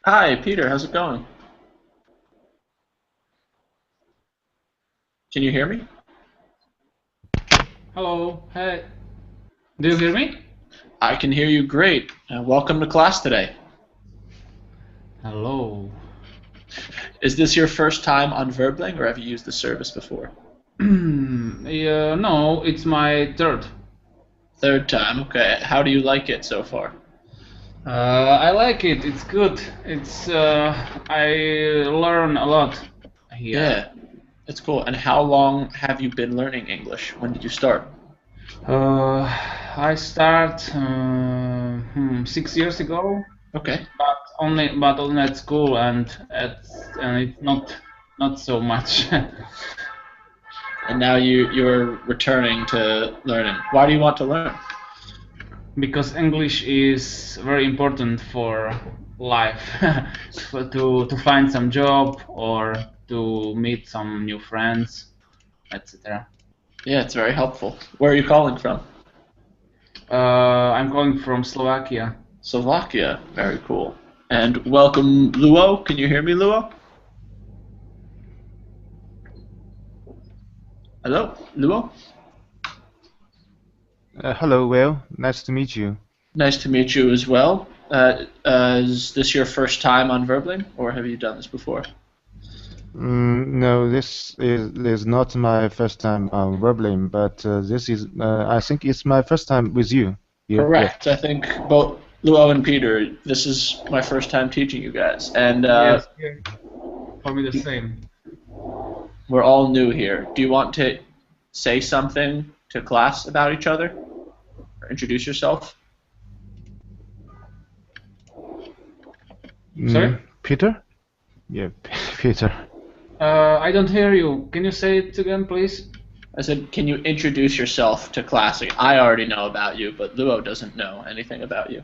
Hi, Peter. How's it going? Can you hear me? Hello, hey. Do you hear me? I can hear you great. Welcome to class today. Hello. Is this your first time on Verbling, or have you used the service before? Yeah, no, it's my third. Third time. Okay. How do you like it so far? I like it. It's good. I learn a lot here. Yeah, it's cool. And how long have you been learning English? When did you start? Uh, I start 6 years ago, Okay. but only at school and it's not so much. And now you're returning to learning. Why do you want to learn? Because English is very important for life, to find some job or to meet some new friends, etc. Yeah, it's very helpful. Where are you calling from? I'm calling from Slovakia. Slovakia. Very cool. And welcome, Luo. Can you hear me, Luo? Hello, Luo. Hello, Will. Nice to meet you. Nice to meet you as well. Is this your first time on Verbling, or have you done this before? No, this is not my first time on Verblim, but I think it's my first time with you here. Yeah. Correct. I think both Luo and Peter, this is my first time teaching you guys, and Yes, yeah, for me the same. we're all new here. Do you want to say something to class about each other, or introduce yourself? Sorry? Peter? Yeah, Peter. I don't hear you. Can you say it again, please? I said, can you introduce yourself to class? Like, I already know about you, but Luo doesn't know anything about you.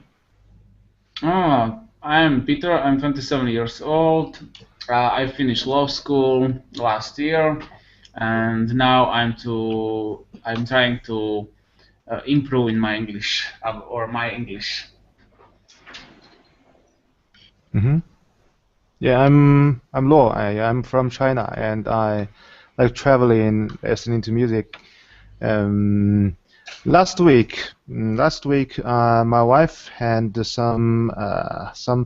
I'm Peter. I'm 27 years old. I finished law school last year, and now I'm trying to improve in my English or my English. hmm Yeah, I'm Lo. I'm from China, and I like traveling, listening to music. Um, last week, my wife had some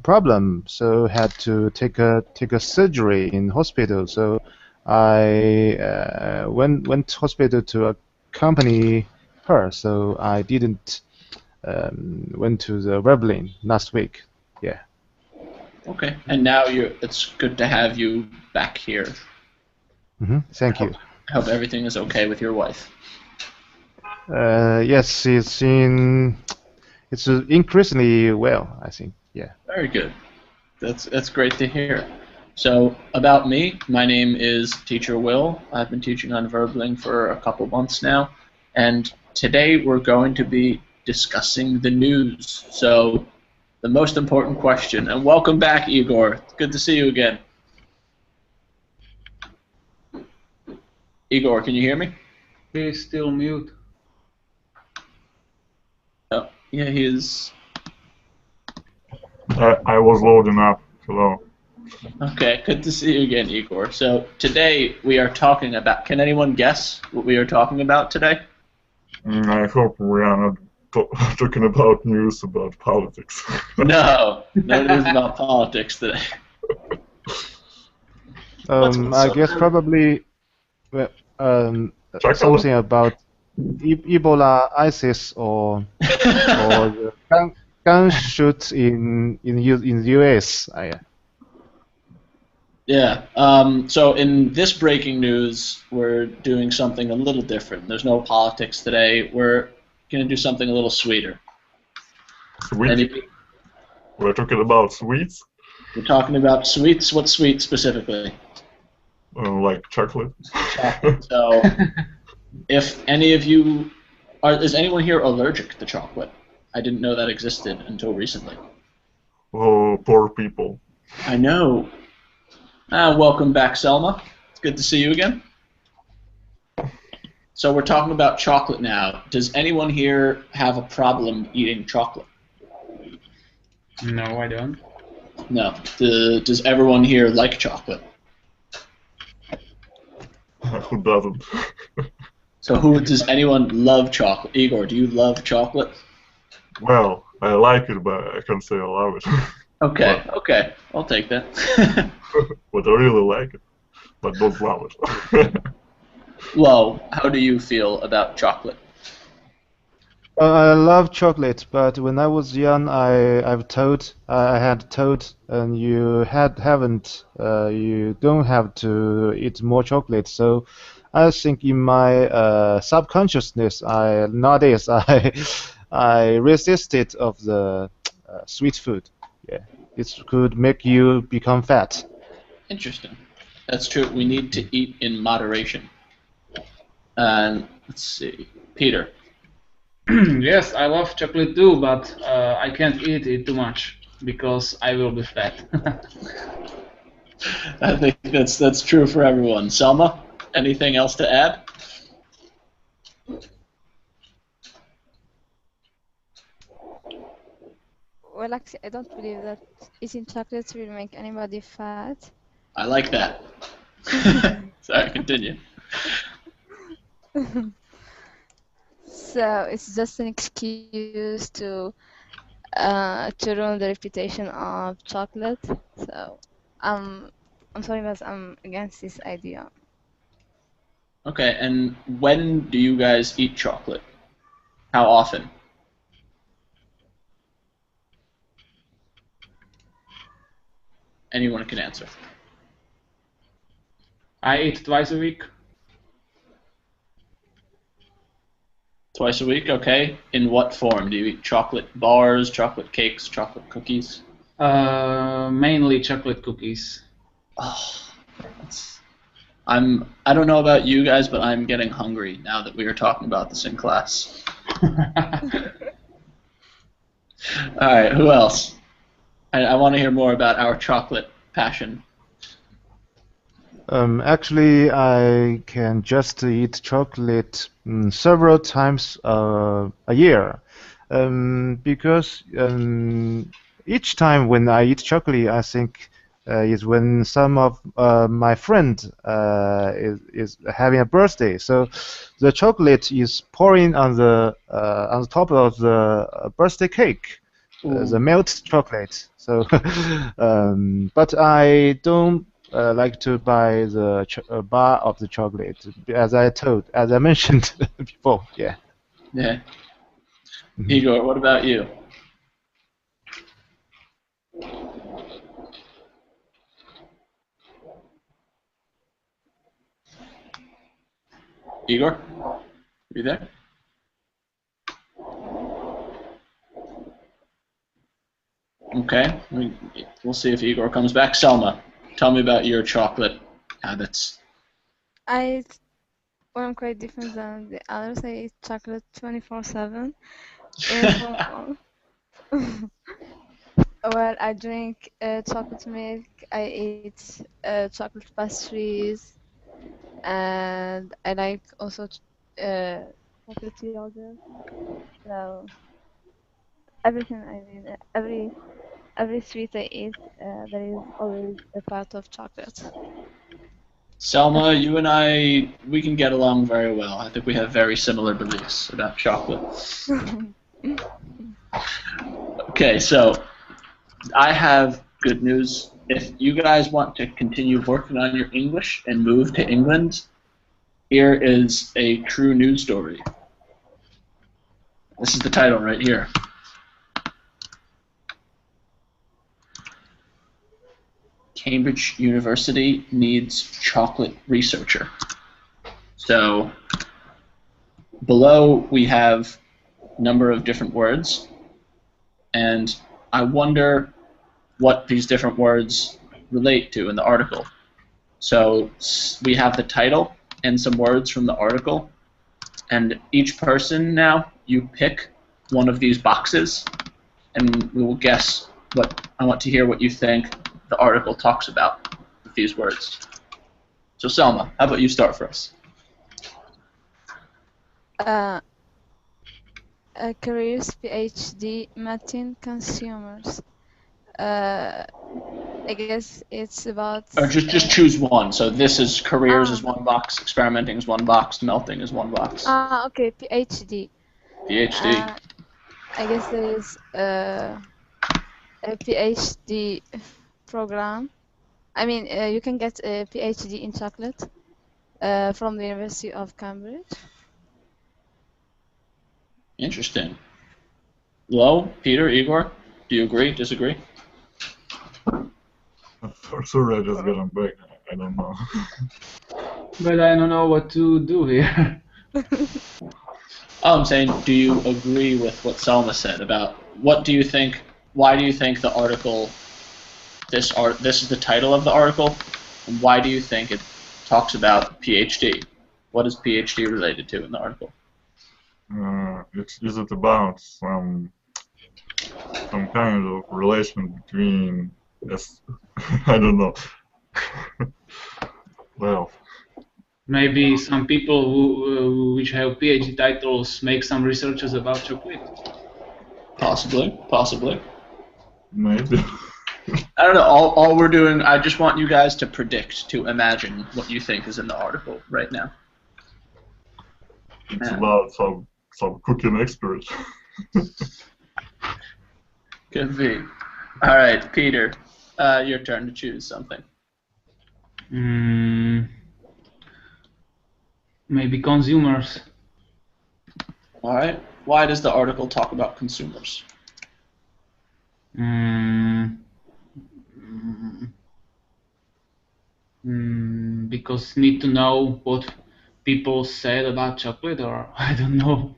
problem, so had to take a surgery in hospital. So I went to hospital to accompany her. So I didn't went to the Revelin last week. Yeah. Okay. And now it's good to have you back here. Thank you. I hope everything is okay with your wife. Yes, it's increasingly well, I think. Yeah. Very good. That's great to hear. So about me, my name is Teacher Will. I've been teaching on Verbling for a couple months now, and today we're going to be discussing the news. So the most important question, and welcome back, Igor. It's good to see you again. Igor, can you hear me? He's still mute. Oh, yeah, he is. I was loading up. Hello. Okay, good to see you again, Igor. So today we are talking about. Can anyone guess what we are talking about today? I hope we are not talking about news about politics. No, no, it is about politics today. I guess probably well, Chocolate? something about Ebola, ISIS, or the gun shoots in the US. Yeah. So in this breaking news, we're doing something a little different. There's no politics today. We're gonna do something a little sweeter. Sweet? Any, We're talking about sweets? we're talking about sweets. What sweet specifically? Like chocolate? Chocolate. So if any of you is anyone here allergic to chocolate? I didn't know that existed until recently. Oh, poor people. I know. Welcome back, Selma. It's good to see you again. So we're talking about chocolate now. Does anyone here have a problem eating chocolate? No, I don't. No. Does everyone here like chocolate? Who doesn't? So does anyone love chocolate? Igor, do you love chocolate? Well, I like it, but I can't say I love it. Okay, okay, I'll take that. But I really like it, but don't love it. Well, how do you feel about chocolate? I love chocolate, but when I was young, I had told, and you don't have to eat more chocolate. So I think in my subconsciousness, I nowadays I resisted of the sweet food. Yeah, it could make you become fat. Interesting. That's true. We need to eat in moderation. And let's see, Peter. Yes, I love chocolate too, but I can't eat it too much because I will be fat. I think that's true for everyone. Selma, anything else to add? Well, actually, I don't believe that eating chocolate will make anybody fat. I like that. Sorry, continue. So it's just an excuse to ruin the reputation of chocolate. So I'm sorry, but I'm against this idea. Okay, and when do you guys eat chocolate? How often? Anyone can answer. I eat twice a week. Twice a week, okay. In what form? Do you eat chocolate bars, chocolate cakes, chocolate cookies? Mainly chocolate cookies. Oh, I don't know about you guys, but I'm getting hungry now that we are talking about this in class. All right, who else? I want to hear more about our chocolate passion. Actually, I can just eat chocolate several times a year, because each time when I eat chocolate, I think is when some of my friend is having a birthday. So the chocolate is pouring on the top of the birthday cake, the melt chocolate. So, but I don't like to buy the bar of the chocolate, as I mentioned before. Yeah. Yeah. Mhm. Igor, what about you? Igor, you there? Okay, we'll see if Igor comes back. Selma, tell me about your chocolate habits. Well, I'm quite different than the others. I eat chocolate 24/7. Well, I drink chocolate milk. I eat chocolate pastries, and I like also chocolate yogurt. So everything I mean, every sweet I eat, there is always a part of chocolate. Selma, you and I, we can get along very well. I think we have very similar beliefs about chocolate. Okay, so I have good news. If you guys want to continue working on your English and move to England, here is a true news story. This is the title right here. Cambridge University needs chocolate researcher. So below we have a number of different words, and I wonder what these different words relate to in the article. So we have the title and some words from the article, and each person now, you pick one of these boxes, and we will guess what. I want to hear what you think the article talks about with these words. So Selma, how about you start for us? Careers PhD Martin consumers. I guess it's about. Or just choose one. So this is careers is one box, experimenting is one box, melting is one box. Okay, PhD. PhD. I guess there is a PhD program. I mean, you can get a PhD in chocolate from the University of Cambridge. Interesting. Lo, Peter, Igor, do you agree? Disagree? Sorry, I just got them back. I don't know. But I don't know what to do here. Oh, I'm saying, do you agree with what Selma said about what do you think? Why do you think the article? This is the title of the article, and why do you think it talks about PhD? What is PhD related to in the article? Is it about some kind of relation between I don't know. Well, Maybe some people who which have PhD titles make some researches about chocolate. Possibly. maybe. I don't know. All we're doing, I just want you guys to predict, to imagine what you think is in the article right now. It's about some cooking expert. Could be. All right, Peter, your turn to choose something. Maybe consumers. All right. Why does the article talk about consumers? Because need to know what people said about chocolate, or I don't know,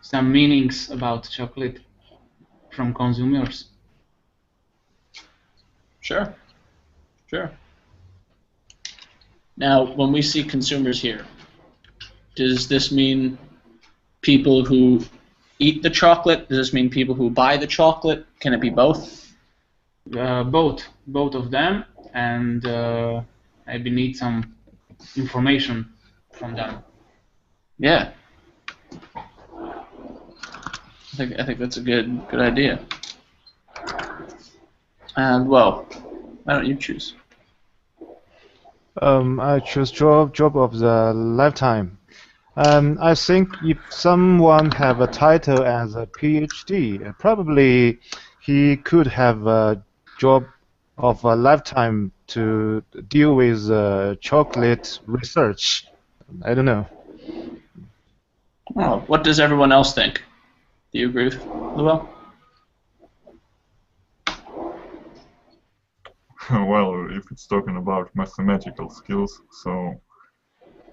some meanings about chocolate from consumers. Sure. Now, when we see consumers here, does this mean people who eat the chocolate? Does this mean people who buy the chocolate? Can it be both? Both of them, and maybe need some information from them. Yeah. I think that's a good idea. And well, why don't you choose? I choose job of the lifetime. I think if someone have a title as a PhD, probably he could have a job of a lifetime to deal with chocolate research. I don't know. Oh, what does everyone else think? Do you agree with Luel? Well, if it's talking about mathematical skills, so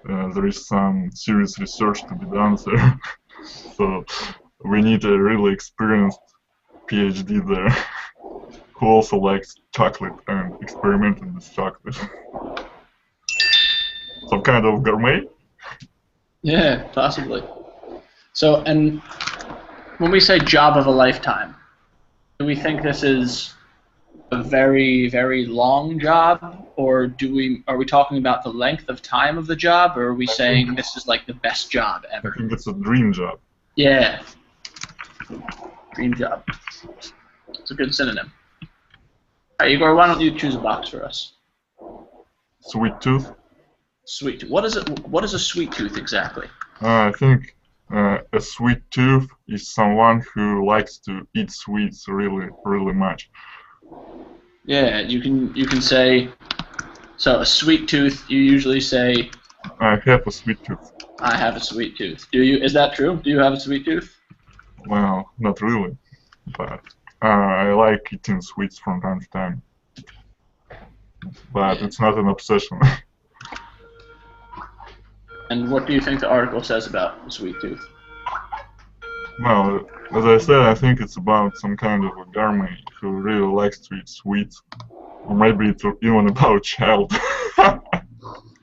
there is some serious research to be done there. So we need a really experienced PhD there who also likes chocolate and experimenting with chocolate. Some kind of gourmet? Yeah, possibly. So, and when we say job of a lifetime, do we think this is a very, very long job, or are we talking about the length of time of the job, or are we saying this is like the best job I ever? think it's a dream job. Yeah. Dream job. It's a good synonym. All right, Igor, why don't you choose a box for us? Sweet tooth? Sweet tooth. What is a sweet tooth exactly? I think a sweet tooth is someone who likes to eat sweets really, really much. Yeah, you can say, so a sweet tooth, you usually say, I have a sweet tooth. I have a sweet tooth. Do you? Is that true? Do you have a sweet tooth? Well, not really, but I like eating sweets from time to time. But it's not an obsession. And what do you think the article says about a sweet tooth? Well, as I said, I think it's about some kind of a gourmet who really likes to eat sweets. Or maybe it's even about a child.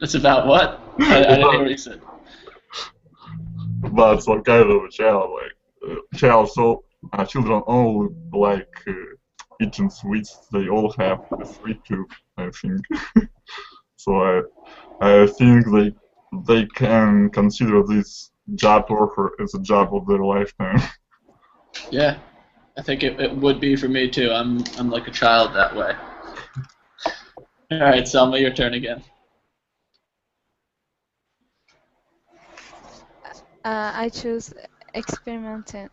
It's about what? I didn't hear what you said. About some kind of a child, like children all like eating sweets. They all have a sweet tooth, I think. So I think they can consider this job offer as a job of their lifetime. Yeah, I think it would be for me too. I'm like a child that way. All right, Selma, your turn again. I choose experimenting.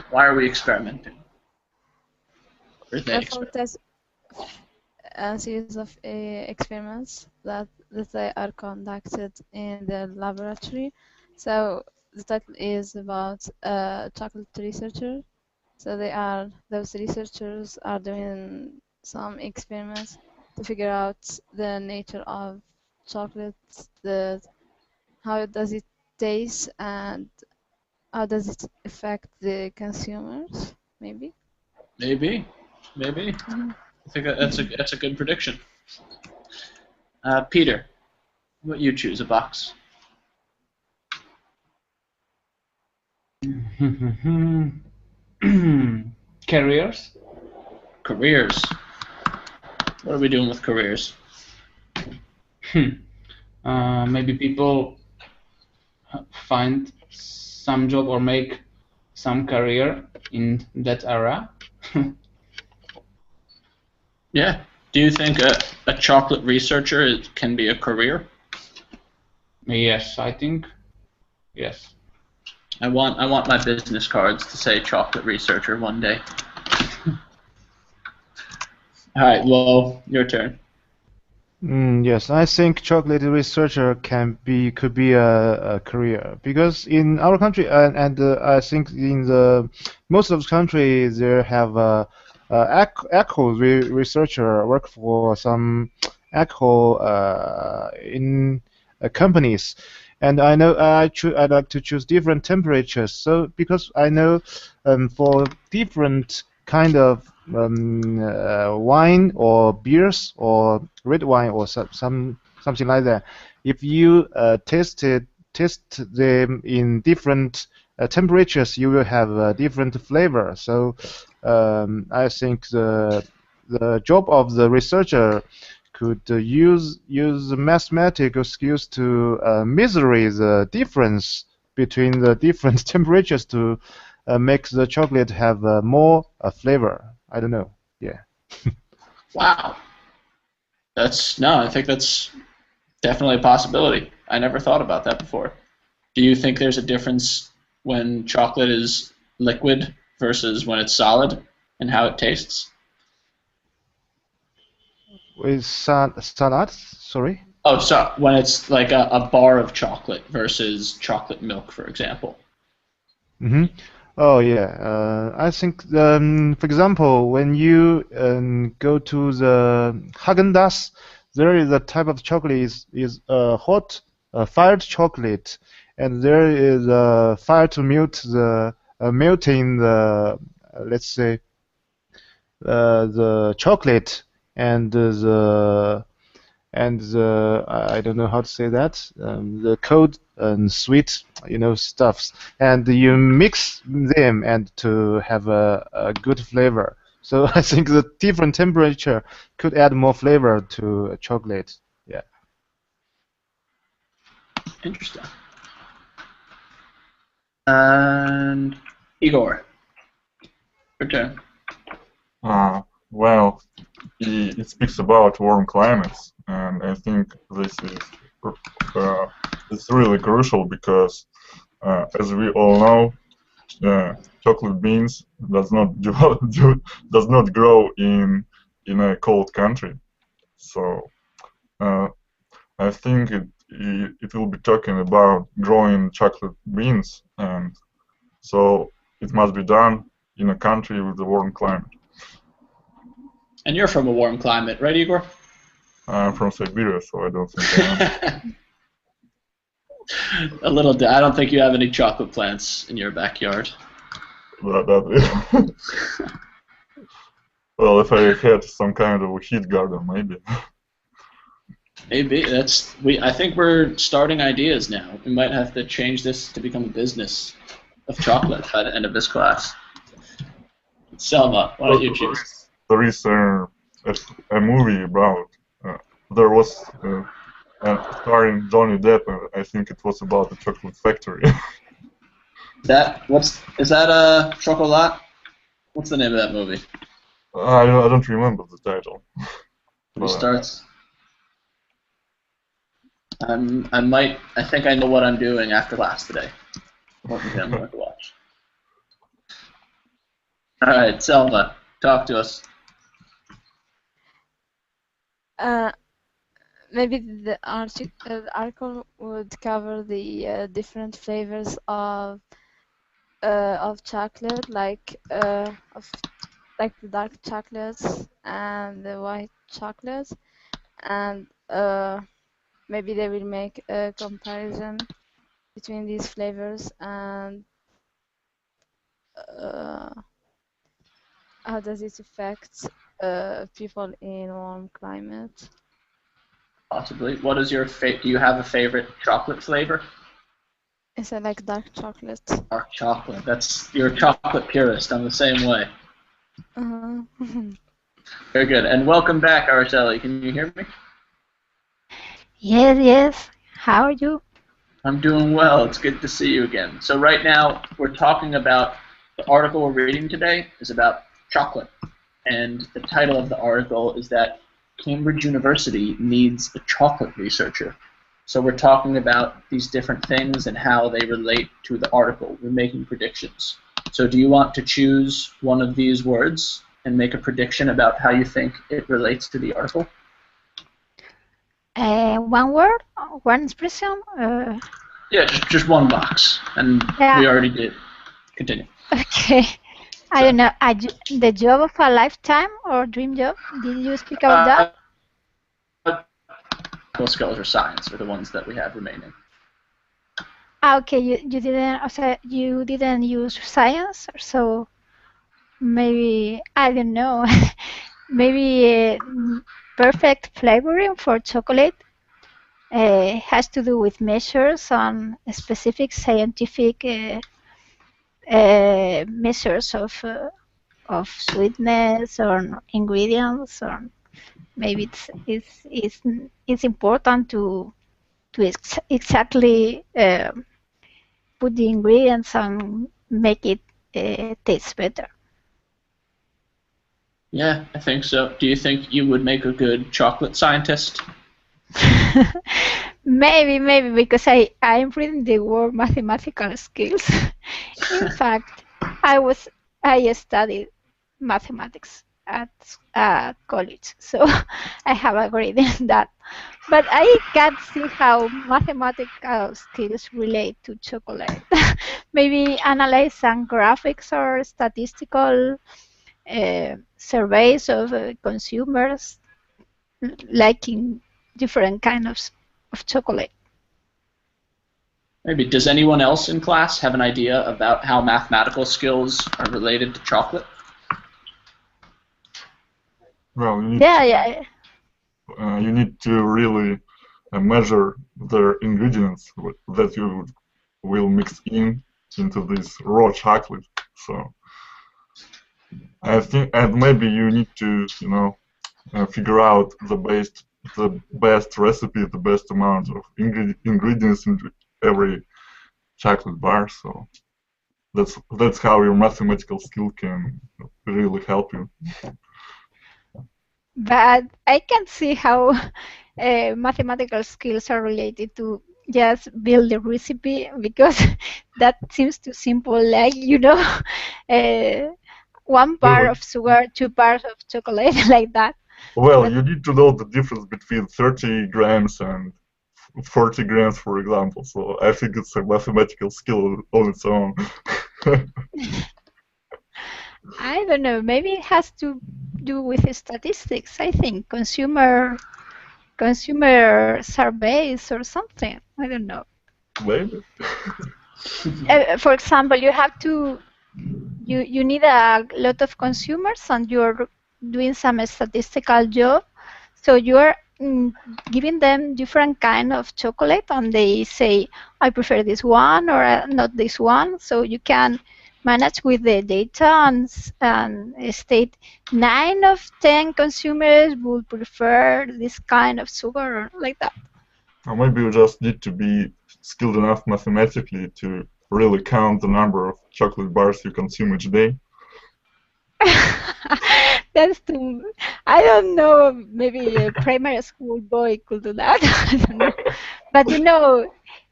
Why are we experimenting? Or they For test a series of experiments that they are conducted in the laboratory. So the title is about chocolate researcher. So those researchers are doing some experiments to figure out the nature of chocolate, how does it taste, and how does it affect the consumers, maybe? Maybe. I think that's a good prediction. Peter, what you choose? A box. Careers. Careers. What are we doing with careers? Maybe people find some job or make some career in that area. Yeah. Do you think a chocolate researcher can be a career? Yes, I think. Yes. I want my business cards to say chocolate researcher one day. All right, Lo, your turn. Yes, I think chocolate researcher could be a career because in our country and I think in the most of the country there have echo researcher work for some echo in companies, and I know I'd like to choose different temperatures. So because I know for different kind of wine or beers or red wine or something like that. If you test them in different temperatures, you will have a different flavor. So I think the job of the researcher could use mathematical skills to measure the difference between the different temperatures to make the chocolate have more flavor. I don't know. Yeah. Wow. I think that's definitely a possibility. I never thought about that before. Do you think there's a difference when chocolate is liquid versus when it's solid and how it tastes? With salad? Sorry. Oh, so when it's like a bar of chocolate versus chocolate milk, for example. Mm-hmm. Oh yeah. I think for example, when you go to the Häagen-Dazs, there is a type of chocolate is hot fired chocolate, and there is fire to melt the melting the let's say the chocolate and the I don't know how to say that the cold and sweet stuffs, and you mix them and to have a good flavor. So I think the different temperature could add more flavor to chocolate. Yeah. Interesting. And Igor, your turn. Well, it speaks about warm climates, and I think this is it's really crucial because, as we all know, chocolate beans does not does not grow in a cold country. So I think it will be talking about growing chocolate beans, and so it must be done in a country with a warm climate. And you're from a warm climate, right, Igor? I'm from Siberia, so I don't think I am. A little. I don't think you have any chocolate plants in your backyard. Well, if I had some kind of a heat garden, maybe. Maybe I think we're starting ideas now. We might have to change this to become a business of chocolate by the end of this class. Selma, why don't you choose? There is a movie about. There was starring Johnny Depp. I think it was about the chocolate factory. Is that a Chocolat? What's the name of that movie? I don't remember the title. Who starts? I think I know what I'm doing after class today. What movie I'm going to watch. All right, Selma, talk to us. Maybe the article would cover the different flavors of chocolate, like the dark chocolates and the white chocolates, and maybe they will make a comparison between these flavors and how does it affect people in warm climate. Possibly. What is your do you have a favorite chocolate flavor? Is it like dark chocolate? Dark chocolate. You're a chocolate purist. I'm the same way. Very good. And welcome back, Araceli. Can you hear me? Yes. How are you? I'm doing well. It's good to see you again. So right now, we're talking about the article we're reading today is about chocolate. And the title of the article is that Cambridge University needs a chocolate researcher. So we're talking about these different things and how they relate to the article. We're making predictions. So do you want to choose one of these words and make a prediction about how you think it relates to the article? One word? One expression? Yeah, just one box. And Yeah. we already did. Continue. Okay. I don't know. The job of a lifetime or dream job? Did you speak about that? Skills or science are the ones that we have remaining. Okay, you didn't use science, so maybe I don't know. Maybe perfect flavoring for chocolate has to do with measures on specific scientific measures of sweetness or ingredients, or maybe it's important to exactly put the ingredients and make it taste better. Yeah, I think so. Do you think you would make a good chocolate scientist? Maybe because I'm reading the word mathematical skills. In fact, I studied mathematics at college, so I have a grade in that. But I can't see how mathematical skills relate to chocolate. Maybe analyze some graphics or statistical surveys of consumers liking different kinds of chocolate. Maybe. Does anyone else in class have an idea about how mathematical skills are related to chocolate? Well, you need to really measure the ingredients that you will mix into this raw chocolate. So I think, and maybe you need to, figure out the best recipe, the best amount of ingredients in every chocolate bar. So that's how your mathematical skill can really help you. But I can see how mathematical skills are related to just build the recipe, because that seems too simple. Like, 1 part of sugar, 2 parts of chocolate, like that. Well, you need to know the difference between 30 grams and 40 grams, for example. So I think it's a mathematical skill on its own. I don't know. Maybe it has to do with statistics. I think consumer surveys or something. I don't know. Maybe. For example, you need a lot of consumers, and you're doing some statistical job. So you're giving them different kind of chocolate, and they say, I prefer this one or not this one. So you can manage with the data and state 9 of 10 consumers would prefer this kind of sugar, or like that. Or maybe you just need to be skilled enough mathematically to really count the number of chocolate bars you consume each day? That's too. I don't know. Maybe a primary school boy could do that. I don't know. But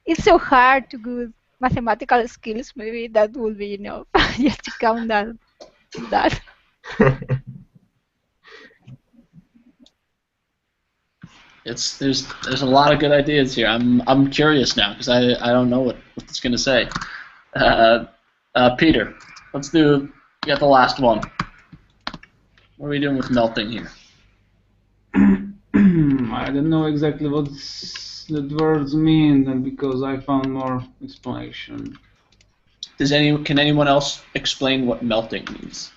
it's so hard to good mathematical skills. Maybe that would be enough just to count that. There's a lot of good ideas here. I'm curious now because I don't know what it's gonna say. Peter, let's get the last one. What are we doing with melting here? I don't know exactly what the words mean because I found more explanation. Can anyone else explain what melting means?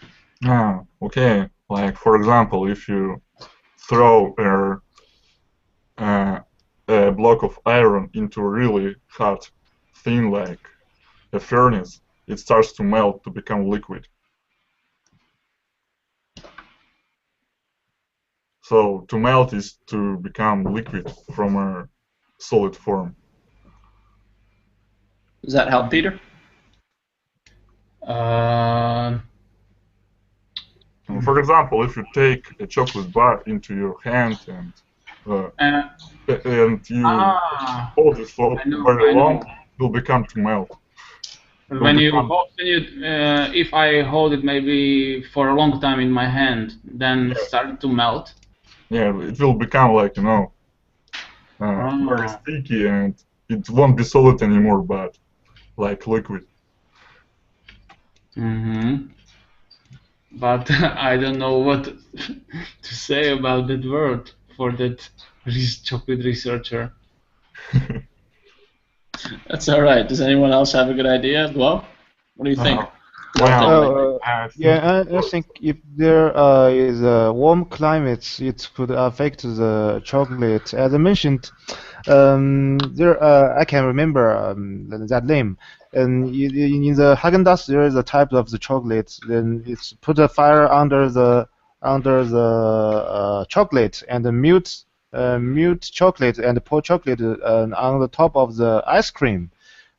Okay. Like for example, if you throw a block of iron into a really hot thing like a furnace, it starts to melt to become liquid. So to melt is to become liquid from a solid form. Does that help, Peter? For example, if you take a chocolate bar into your hand and you hold it for very long, it will become to melt. If I hold it maybe for a long time in my hand, then start to melt. Yeah, it will become like very sticky, and it won't be solid anymore, but like liquid. But I don't know what to say about that word for that chocolate researcher. That's all right. Does anyone else have a good idea? Well, what do you think? I think if there is a warm climate, it could affect the chocolate. As I mentioned, I can remember that name. And in the Häagen-Dazs, there is a type of the chocolate. Then it's put a fire under the chocolate and melt chocolate and pour chocolate on the top of the ice cream,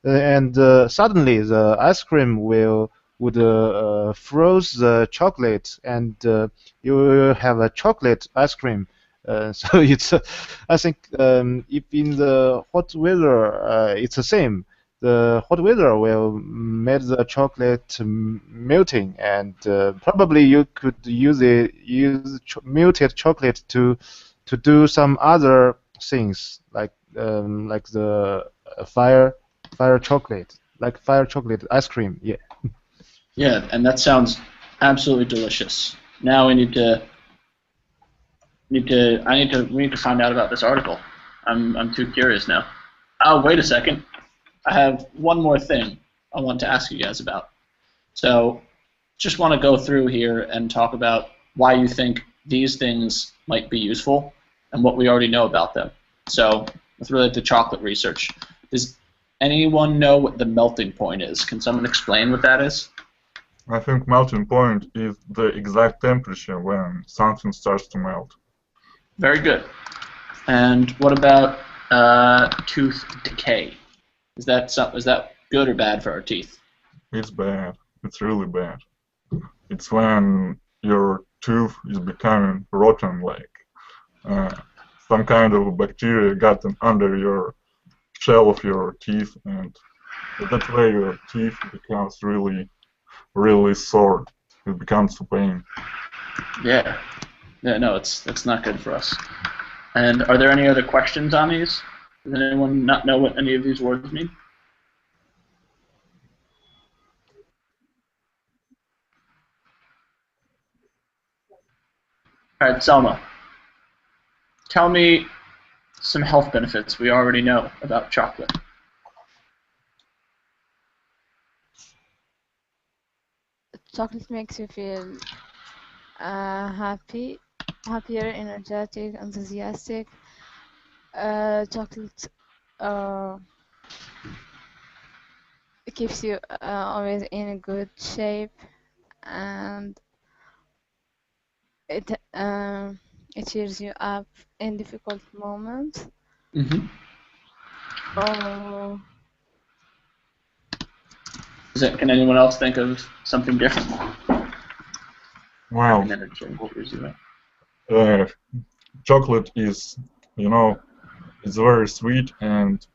and suddenly the ice cream would froze the chocolate, and you will have a chocolate ice cream. So it's, I think, if in the hot weather, it's the same. The hot weather will make the chocolate melting, and probably you could use melted chocolate to do some other things like the fire chocolate, like fire chocolate ice cream. Yeah. Yeah, and that sounds absolutely delicious. Now we need to find out about this article. I'm too curious now. Oh, wait a second. I have one more thing I want to ask you guys about. So, just want to go through here and talk about why you think these things might be useful and what we already know about them. So, with relate to chocolate research, does anyone know what the melting point is? Can someone explain what that is? I think melting point is the exact temperature when something starts to melt. Very good. And what about tooth decay? Is that good or bad for our teeth? It's bad. It's really bad. It's when your tooth is becoming rotten, like some kind of bacteria got under your shell of your teeth, and that way your teeth becomes really sore. It becomes a pain. Yeah. Yeah, no, it's not good for us. And are there any other questions on these? Does anyone not know what any of these words mean? All right, Selma. Tell me some health benefits we already know about chocolate. Chocolate makes you feel happier, energetic, enthusiastic. Chocolate keeps you always in a good shape, and it cheers you up in difficult moments. Mm-hmm. Can anyone else think of something different? Well, An energy drink, you know. chocolate is, it's very sweet, and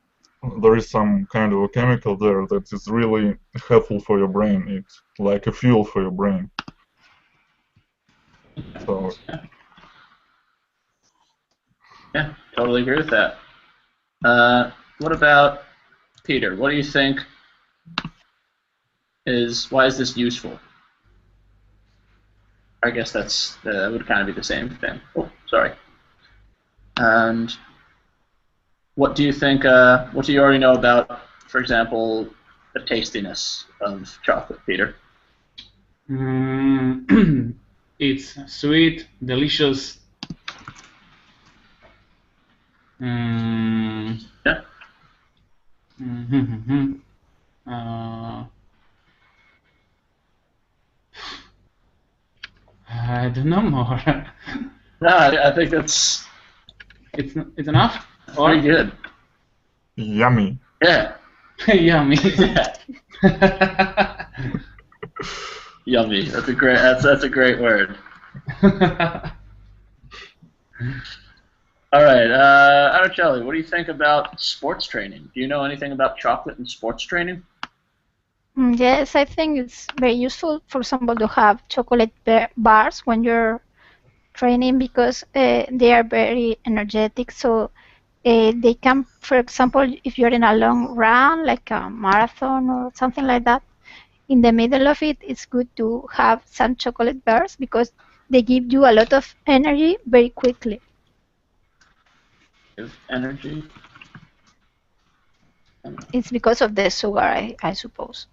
there is some kind of a chemical there that is really helpful for your brain. It's like a fuel for your brain. So Yeah, totally agree with that. What about Peter? What do you think why is this useful? I guess that would kind of be the same thing. Oh, sorry. And what do you think, what do you already know about, for example, the tastiness of chocolate, Peter? It's sweet, delicious. Yeah. I don't know more. No, I think it's enough. pretty good. yummy. Yeah. Yummy. Yummy. That's a great word. All right, Araceli, what do you think about sports training? Do you know anything about chocolate and sports training? Yes, I think it's very useful, for example, to have chocolate bars when you're training because they are very energetic. So they can, for example, if you're in a long run, like a marathon or something like that, in the middle of it, it's good to have some chocolate bars because they give you a lot of energy very quickly. Energy? It's because of the sugar, I suppose.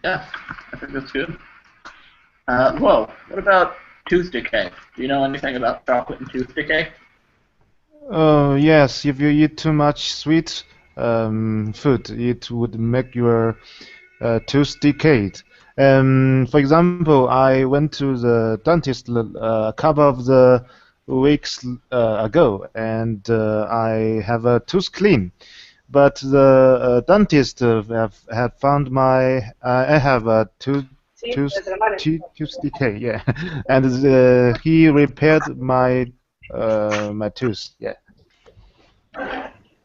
Yeah, I think that's good. Whoa, what about tooth decay? Do you know anything about chocolate and tooth decay? Yes, if you eat too much sweet food, it would make your tooth decayed. For example, I went to the dentist a couple of the weeks ago, and I have a tooth clean. But the dentist have found I have a tooth decay, yeah, and he repaired my tooth, yeah.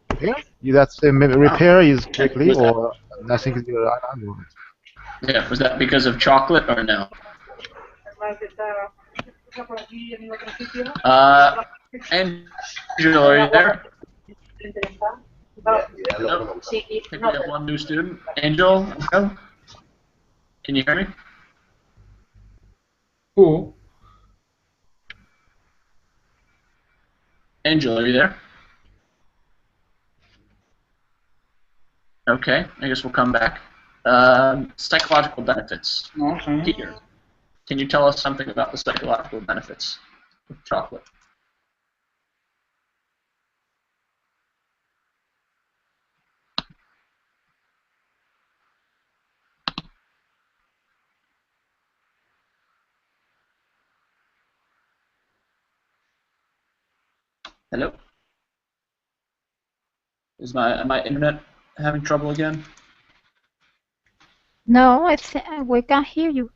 Repair? That's repair is quickly, or I think I don't know. Yeah, was that because of chocolate or no? Angel, are you there? Nope. I think we have one new student. Angel, no? Can you hear me? Who? Angel, are you there? Okay, I guess we'll come back. Psychological benefits. Okay. Peter, can you tell us something about the psychological benefits of chocolate? Hello? Is my internet having trouble again? No, we can hear you.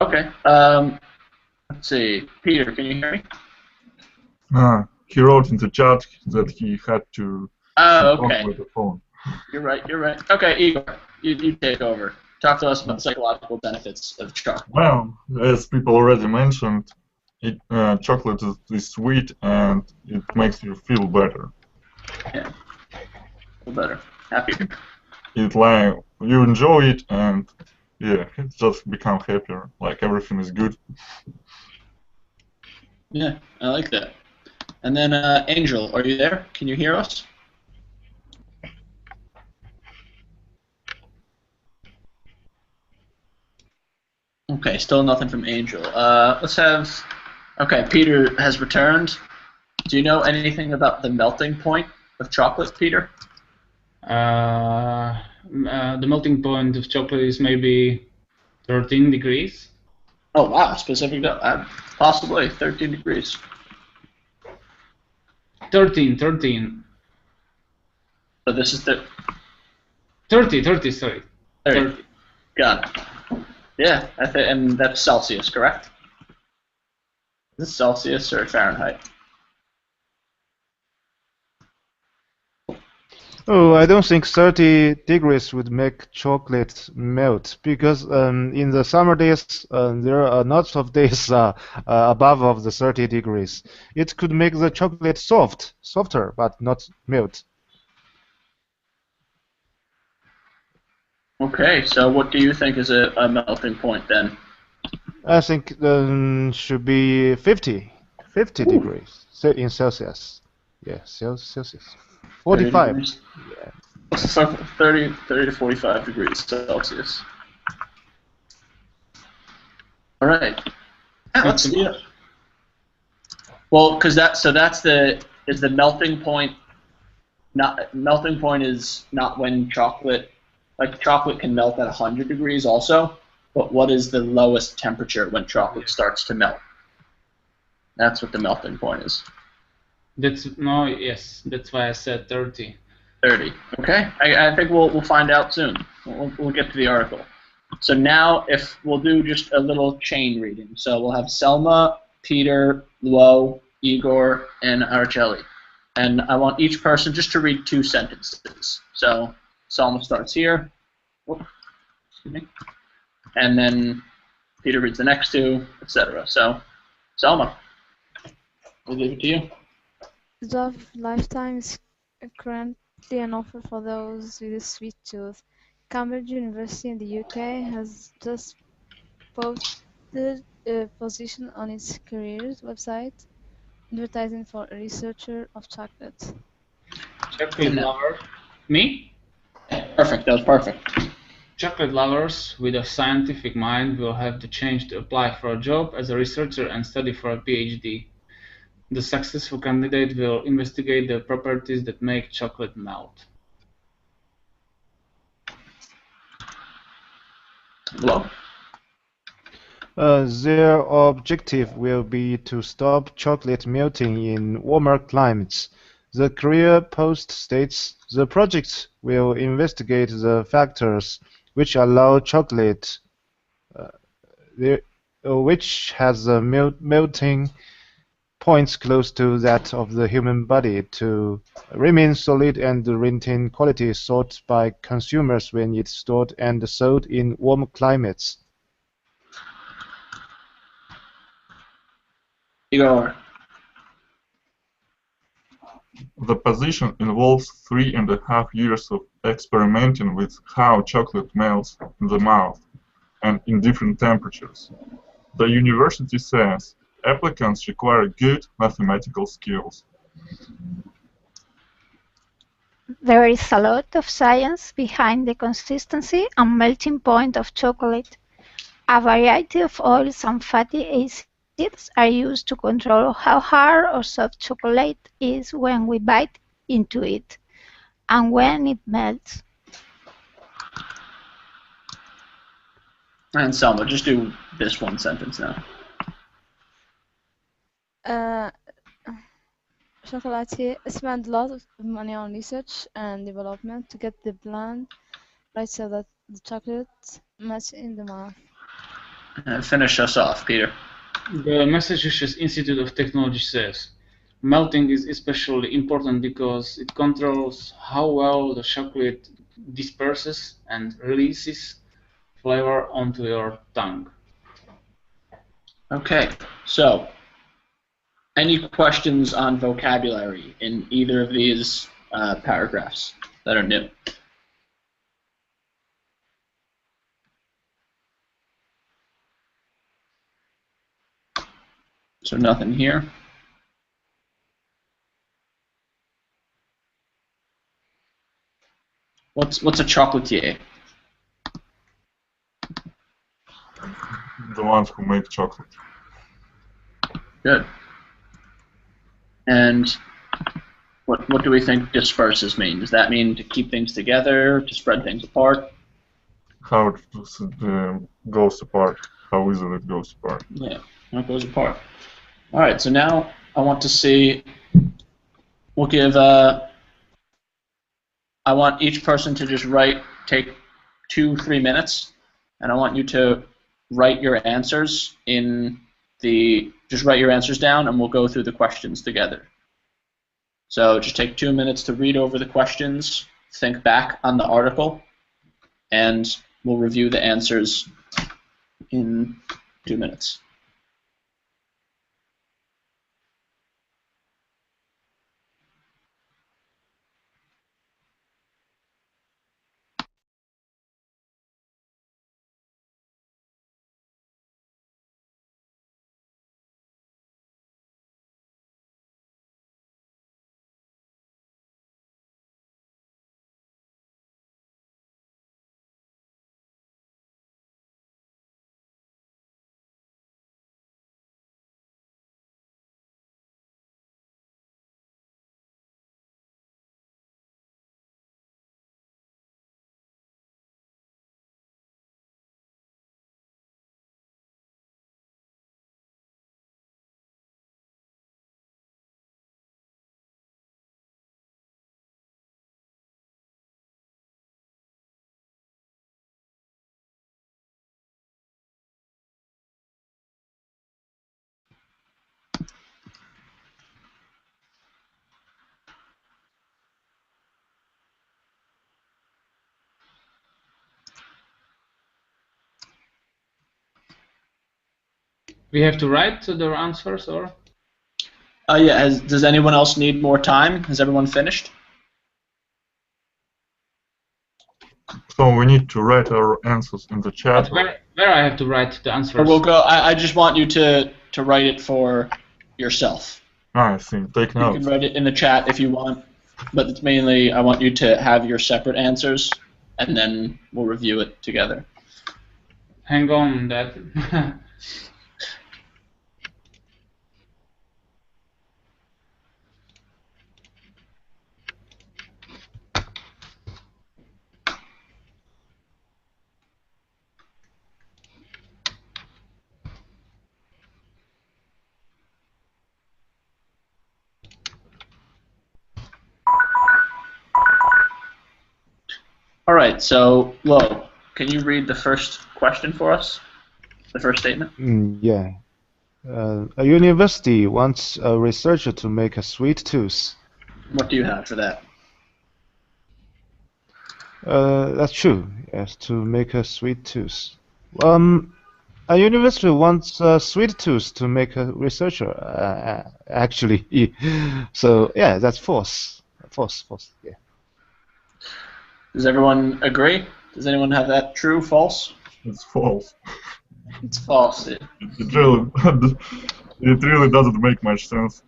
Okay. Let's see. Peter, can you hear me? He wrote in the chat that he had to Oh, talk okay. with the phone. You're right. Okay, Igor, you take over. Talk to us about the psychological benefits of chocolate. Well, as people already mentioned, chocolate is sweet and it makes you feel better. Yeah. Feel better. Happier. It like you enjoy it and yeah, it just become happier. Like everything is good. Yeah, I like that. And then Angel, are you there? Can you hear us? Okay, still nothing from Angel. Let's have. Okay, Peter has returned. Do you know anything about the melting point of chocolate, Peter? The melting point of chocolate is maybe 13 degrees. Oh wow, specific. Possibly 13 degrees. 13. So this is the 30, sorry. 30. Got it. Yeah, and that's Celsius, correct? Is this Celsius or Fahrenheit? Oh, I don't think 30 degrees would make chocolate melt because in the summer days there are lots of days above of the 30 degrees. It could make the chocolate softer, but not melt. Okay, so what do you think is a melting point then? I think should be 50 degrees in Celsius. Yeah, Celsius. 45. 30 to 45 degrees Celsius. All right. Let's see. Well, because that's the melting point. Melting point is not when chocolate can melt at 100 degrees also, but what is the lowest temperature when chocolate starts to melt? That's what the melting point is. That's why I said 30. 30. Okay. I think we'll find out soon. We'll get to the article. So now, if we'll do just a little chain reading. So we'll have Selma, Peter, Luo, Igor, and Araceli. And I want each person just to read 2 sentences. So Selma starts here. Excuse me. And then Peter reads the next 2, etc. So, Selma, we'll leave it to you. The job of lifetime is currently an offer for those with a sweet tooth. Cambridge University in the UK has just posted a position on its careers website advertising for a researcher of chocolate. Chocolate lover. Me? Perfect, that was perfect. Chocolate lovers with a scientific mind will have the chance to apply for a job as a researcher and study for a PhD. The successful candidate will investigate the properties that make chocolate melt. Hello? Their objective will be to stop chocolate melting in warmer climates. The career post states the project will investigate the factors which allow chocolate, which has the melting points close to that of the human body, to remain solid and retain quality sought by consumers when it's stored and sold in warm climates. Igor. The position involves 3.5 years of experimenting with how chocolate melts in the mouth and in different temperatures. The university says applicants require good mathematical skills. There is a lot of science behind the consistency and melting point of chocolate. A variety of oils and fatty acids are used to control how hard or soft chocolate is when we bite into it and when it melts. And Selma, just do this 1 sentence now. Chocolatier spend a lot of money on research and development to get the blend right so that the chocolate melts in the mouth. And finish us off, Peter. The Massachusetts Institute of Technology says melting is especially important because it controls how well the chocolate disperses and releases flavor onto your tongue. Okay, so any questions on vocabulary in either of these paragraphs that are new? So nothing here. What's a chocolatier? The ones who make chocolate. Good. And what do we think disperses mean? Does that mean to keep things together, to spread things apart? How it goes apart, how easily it goes apart. Yeah, how it goes apart. All right, so now I want to see, we'll give, I want each person to just write take 2-3 minutes, and I want you to write your answers just write your answers down, and we'll go through the questions together. So just take 2 minutes to read over the questions, think back on the article, and we'll review the answers in 2 minutes. We have to write their answers, or? Yeah. Does anyone else need more time? Has everyone finished? So we need to write our answers in the chat. But where I have to write the answers? Or we'll go. I just want you to write it for yourself. I see. Take You notes. can write it in the chat if you want, but it's mainly I want you to have your separate answers, and then we'll review it together. Hang on that. All right. So, Lo, can you read the first question for us? The first statement. Yeah. A university wants a researcher to make a sweet tooth. What do you have for that? That's true. Yes, to make a sweet tooth. A university wants a sweet tooth to make a researcher. Actually, so yeah, that's false. False. Yeah. Does everyone agree? Does anyone have that true, false? It's false. It's false. It really doesn't make much sense.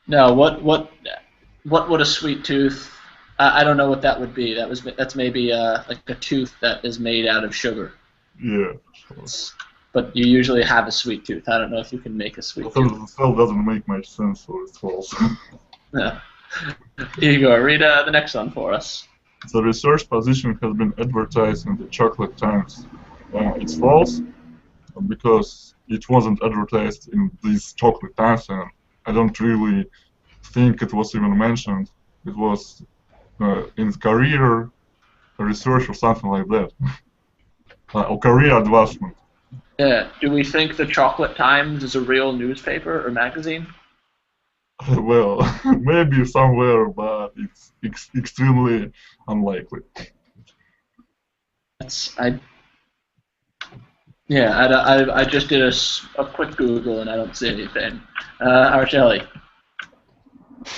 No. What would a sweet tooth? I don't know what that would be. That's maybe like a tooth that is made out of sugar. Yeah. But you usually have a sweet tooth. I don't know if you can make a sweet So tooth. the cell doesn't make much sense, so it's false. No. Igor, read the next one for us. The research position has been advertised in the Chocolate Times. It's false because it wasn't advertised in these Chocolate Times, and I don't really think it was even mentioned. It was in career research or something like that, or career advancement. Yeah. Do we think the Chocolate Times is a real newspaper or magazine? Well, maybe somewhere, but it's extremely unlikely. I just did a quick Google and I don't see anything. Araceli,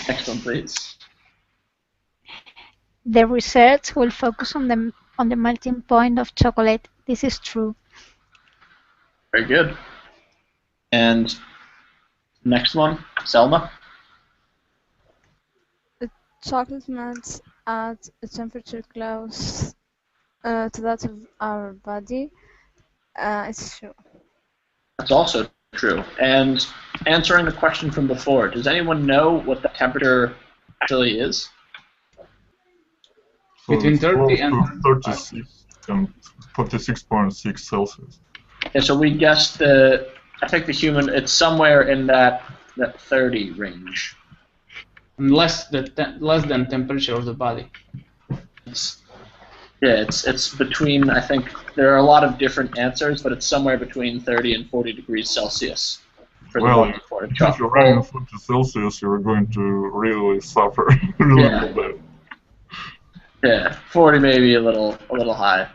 next one, please. The research will focus on the melting point of chocolate. This is true. Very good. And next one, Selma. Chocolate melts at a temperature close to that of our body. It's true. That's also true. And answering the question from before, does anyone know what the temperature actually is? So Between it's 30 close and to 36 and 46.6 Celsius. Yeah, so we guessed I think the human, it's somewhere in that 30 range. less than temperature of the body. Yeah, it's between, I think, there are a lot of different answers, but it's somewhere between 30 and 40 degrees Celsius for the Well, boiling point. if you're running 40 Celsius, you're going to really suffer, really bad. Yeah, 40 maybe a little high.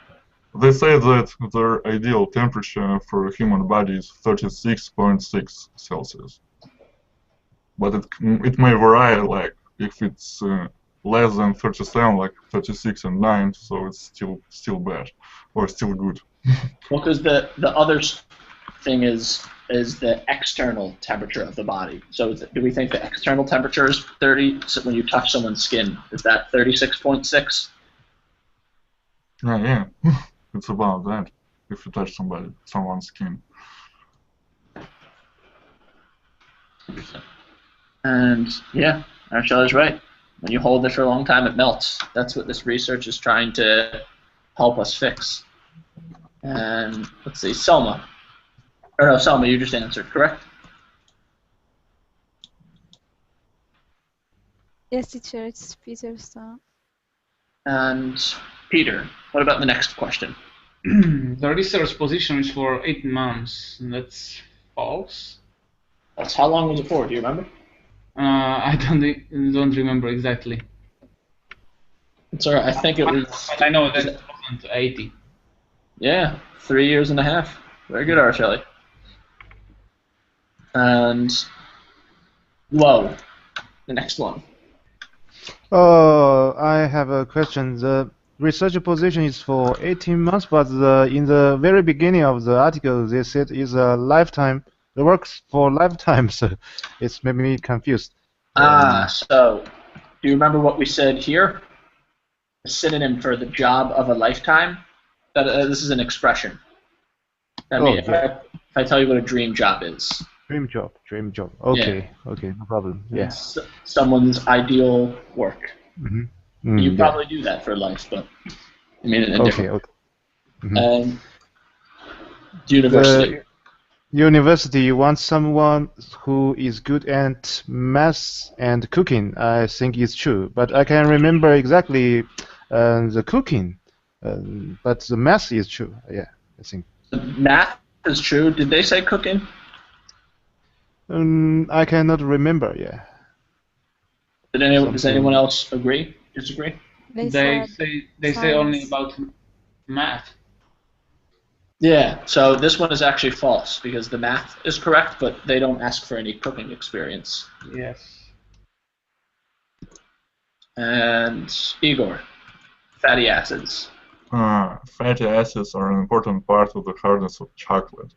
They say that their ideal temperature for a human body is 36.6 Celsius. But it may vary, like if it's less than 37, like 36 and 9, so it's still bad or still good. Well, because the other thing is the external temperature of the body. So do we think the external temperature is 30? So when you touch someone's skin, is that 36.6? Yeah, it's about that. If you touch someone's skin. And yeah, Archella's right. When you hold it for a long time, it melts. That's what this research is trying to help us fix. And let's see, Selma. Or no, Selma, you just answered, correct? Yes, teacher, it's Peter's turn. And Peter, what about the next question? The research position is for 8 months. That's false. That's how long was it for? Do you remember? I don't remember exactly. It's alright. I think it was. But I know that it wasn't 80. Yeah, 3 years and a half. Very good, Archeli. And Lo, the next one. Oh, I have a question. The research position is for 18 months, but in the very beginning of the article, they said it's a lifetime. It works for lifetime, so it's made me confused. So do you remember what we said here? A synonym for the job of a lifetime? This is an expression. I mean, if I tell you what a dream job is. Dream job. Okay, okay, no problem. Yeah. It's someone's ideal work. Mm-hmm. You probably do that for life, but I mean, in a different. Okay. Mm-hmm. University. University wants someone who is good at math and cooking. I think it's true, but I can't remember exactly the cooking. But the math is true. Yeah, I think. The math is true. Did they say cooking? I cannot remember. Yeah. Does anyone else agree? Disagree? They say only about math. Yeah, so this one is actually false because the math is correct, but they don't ask for any cooking experience. Yes. And Igor, fatty acids. Fatty acids are an important part of the hardness of chocolate.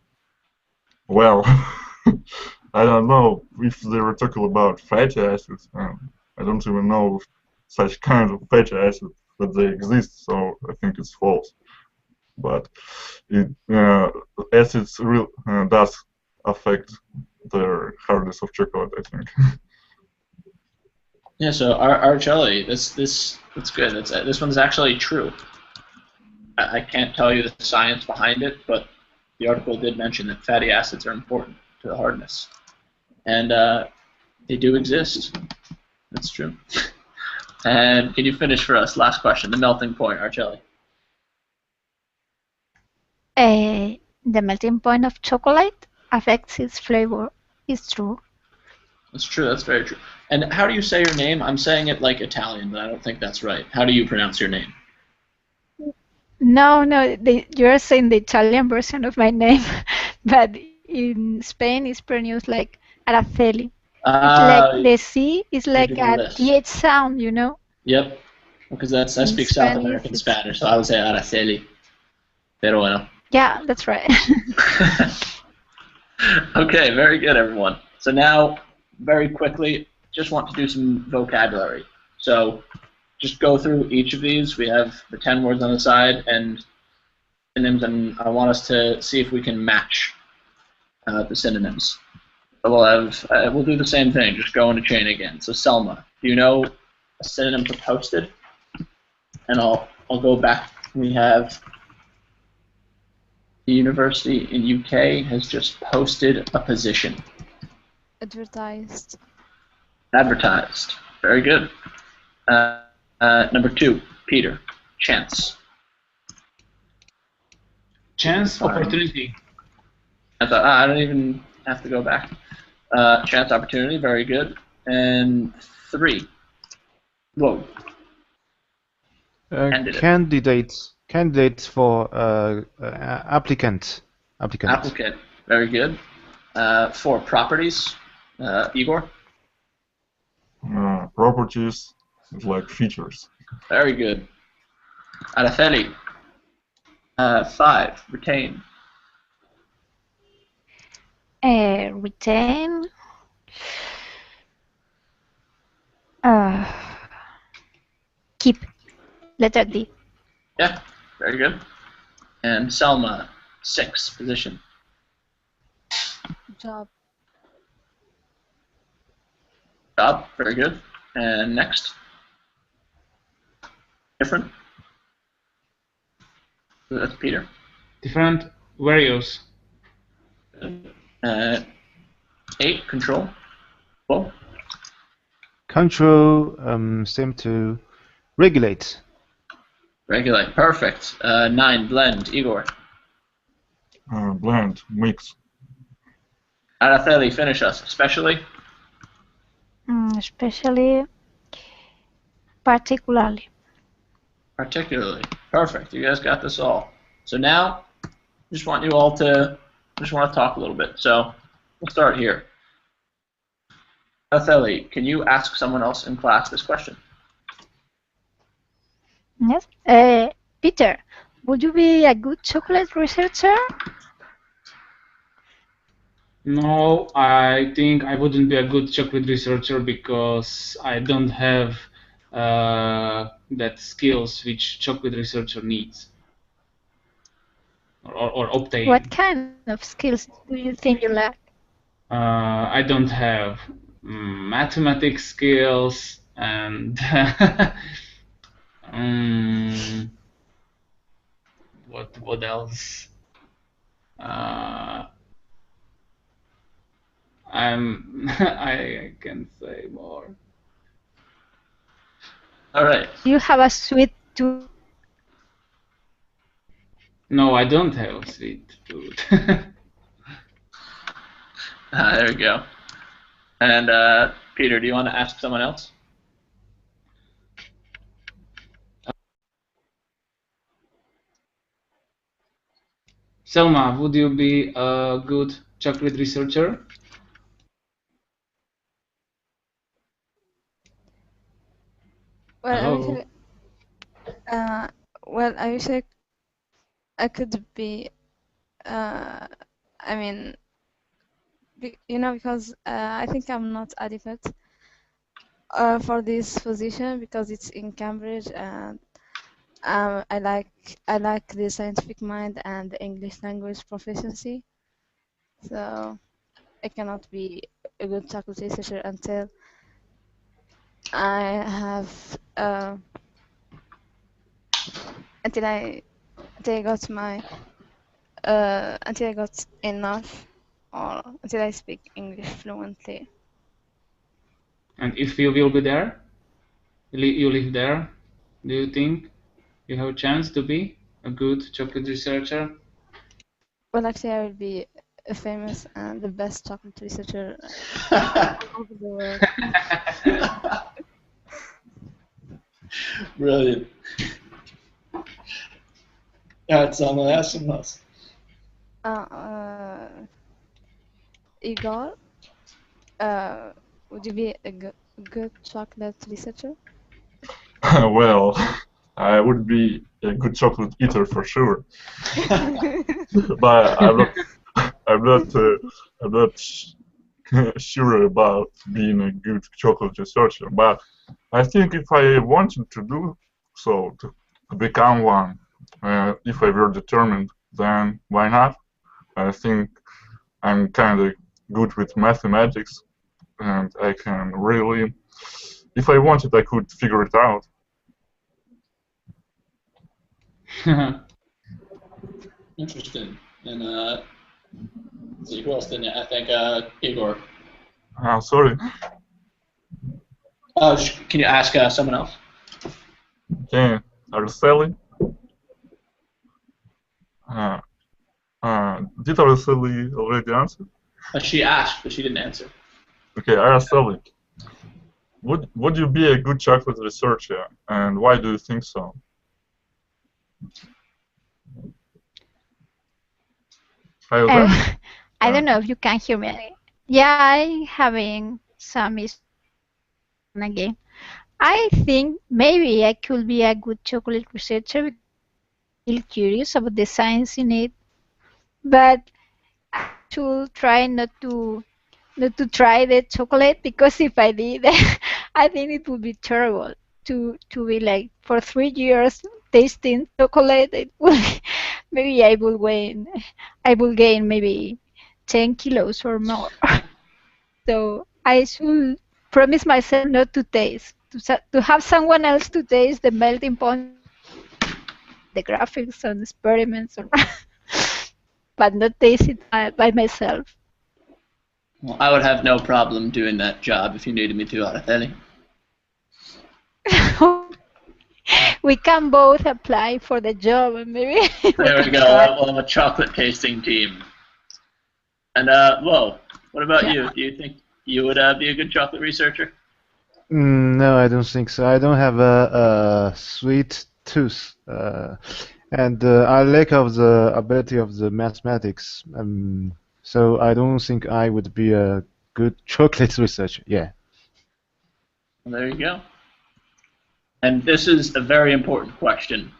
Well, I don't know if they were talking about fatty acids. I don't even know such kinds of fatty acids that they exist, so I think it's false. But acids does affect the hardness of chocolate, I think. Yeah, so Archeli, that's good. This one's actually true. I can't tell you the science behind it, but the article did mention that fatty acids are important to the hardness, and they do exist. That's true. And can you finish for us? Last question. The melting point, Archeli. The melting point of chocolate affects its flavor. It's true. That's true. That's very true. And how do you say your name? I'm saying it like Italian, but I don't think that's right. How do you pronounce your name? No, you're saying the Italian version of my name, but in Spain it's pronounced like Araceli. Like the C is like a TH sound, you know? Yep. Because I speak South American Spanish, so I would say Araceli. Pero bueno. Yeah, that's right. Okay, very good, everyone. So now, very quickly, just want to do some vocabulary. So just go through each of these. We have the 10 words on the side and synonyms, and I want us to see if we can match the synonyms. So we'll do the same thing, just go in a chain again. So Selma, do you know a synonym for posted? And I'll go back. We have the university in UK has just posted a position. Advertised. Advertised. Very good. Number 2, Peter. Chance. Chance, opportunity. I don't even have to go back. Chance, opportunity, very good. And 3. Whoa. Candidate. Candidates for applicant. Applicant, very good. 4 properties. Igor. Properties is like features. Very good. Araceli. 5. Retain. Retain. Keep. Letter D. Yeah, very good. And Selma, 6. Position. Job. Job, very good. And next. Different. That's Peter. Different. Various. 8. Control. Well. Control seem to regulate. Regulate. Perfect. 9. Blend. Igor. Blend, mix. Araceli, finish us. Especially. Especially. Particularly. Particularly. Perfect. You guys got this all. So now, just want you all to talk a little bit. So we'll start here. Araceli, can you ask someone else in class this question? Yes. Peter, would you be a good chocolate researcher? No, I think I wouldn't be a good chocolate researcher because I don't have that skills which chocolate researcher needs or obtain. What kind of skills do you think you lack? I don't have mathematics skills and what else? I can say more. All right. Do you have a sweet tooth? No, I don't have a sweet tooth. There we go. And Peter, do you want to ask someone else? Selma, would you be a good chocolate researcher? Well, I wish I could be. I mean, because I think I'm not adequate for this position because it's in Cambridge, and I like the scientific mind and the English language proficiency. So I cannot be a good chocolate researcher until I have until I got my until I got enough, or until I speak English fluently. And if you will be there, you live there, do you think you have a chance to be a good chocolate researcher? Well, actually, I will be a famous and the best chocolate researcher all over the world. Brilliant. All right, Selma, ask someone else. Igor, would you be a good chocolate researcher? Well, I would be a good chocolate eater for sure, but I'm not sure about being a good chocolate researcher. But I think if I wanted to do so, to become one, if I were determined, then why not? I think I'm kind of good with mathematics, and I can really, if I wanted, I could figure it out. Interesting. And let's see, who else didn't? I think Igor. Sorry. Can you ask someone else? Okay, Araceli. Did Araceli already answer? She asked, but she didn't answer. Okay, Araceli. Would you be a good chocolate researcher, and why do you think so? Are you there? I don't know if you can hear me. Yeah, I having some issues again. I think maybe I could be a good chocolate researcher. I'm still curious about the science in it, but I should try not to try the chocolate, because if I did, I think it would be terrible to be like for 3 years tasting chocolate. It would maybe I will gain maybe 10 kilos or more. So I should promise myself not to taste, to have someone else to taste the melting point, the graphics and experiments, but not taste it by myself. Well, I would have no problem doing that job if you needed me to, Araceli. We can both apply for the job, and maybe. There we go. We'll have a chocolate tasting team. And Lo, what about you? Do you think you would be a good chocolate researcher? No, I don't think so. I don't have a sweet tooth, and I lack of the ability of the mathematics. So I don't think I would be a good chocolate researcher. Yeah. Well, there you go. And this is a very important question.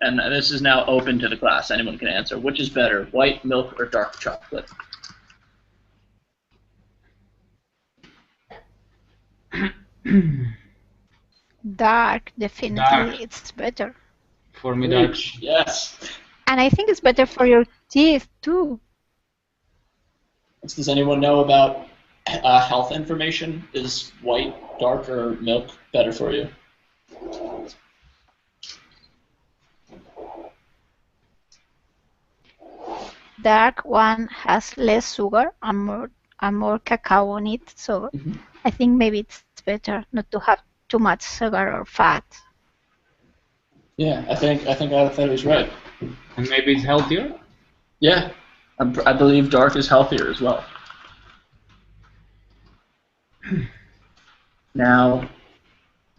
And this is now open to the class. Anyone can answer. Which is better, white milk or dark chocolate? Dark, definitely, Dark. it's better. For me, dark. Yes. And I think it's better for your teeth too. Does anyone know about health information? Is white, dark, or milk better for you? Dark one has less sugar and more cacao in it, so I think maybe it's better not to have too much sugar or fat. Yeah, I think Araceli's right. And maybe it's healthier? Yeah, I believe dark is healthier as well. Now,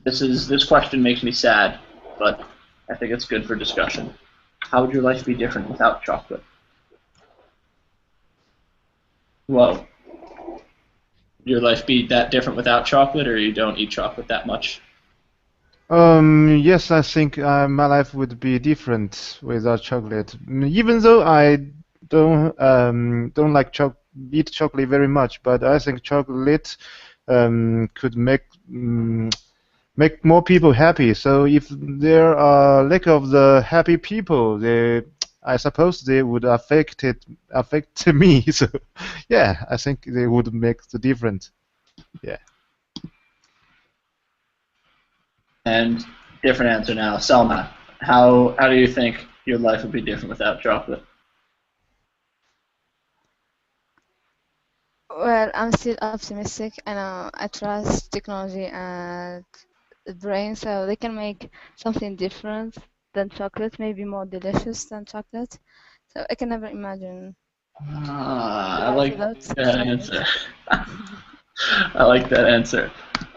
this question makes me sad, but I think it's good for discussion. How would your life be different without chocolate? Whoa. Would your life be that different without chocolate, or you don't eat chocolate that much? Yes, I think my life would be different without chocolate. Even though I don't like eat chocolate very much, but I think chocolate could make more people happy. So if there are lack of the happy people, I suppose they would affect me. So yeah, I think they would make the difference. Yeah. And different answer now, Selma. How do you think your life would be different without chocolate? Well, I'm still optimistic, and I trust technology and the brain, so they can make something different than chocolate, maybe more delicious than chocolate. So I can never imagine. I like that answer. I like that answer.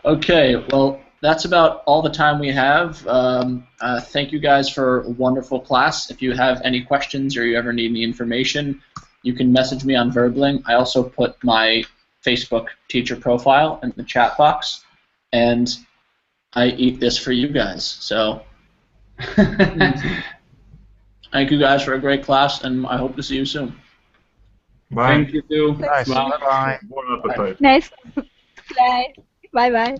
Okay, well, that's about all the time we have. Thank you guys for a wonderful class. If you have any questions or you ever need any information, you can message me on Verbling. I also put my Facebook teacher profile in the chat box, and I eat this for you guys. So thank you guys for a great class, and I hope to see you soon. Bye. Thank you too. Nice. Bye. Bye. Bon appetit. Nice. Bye bye.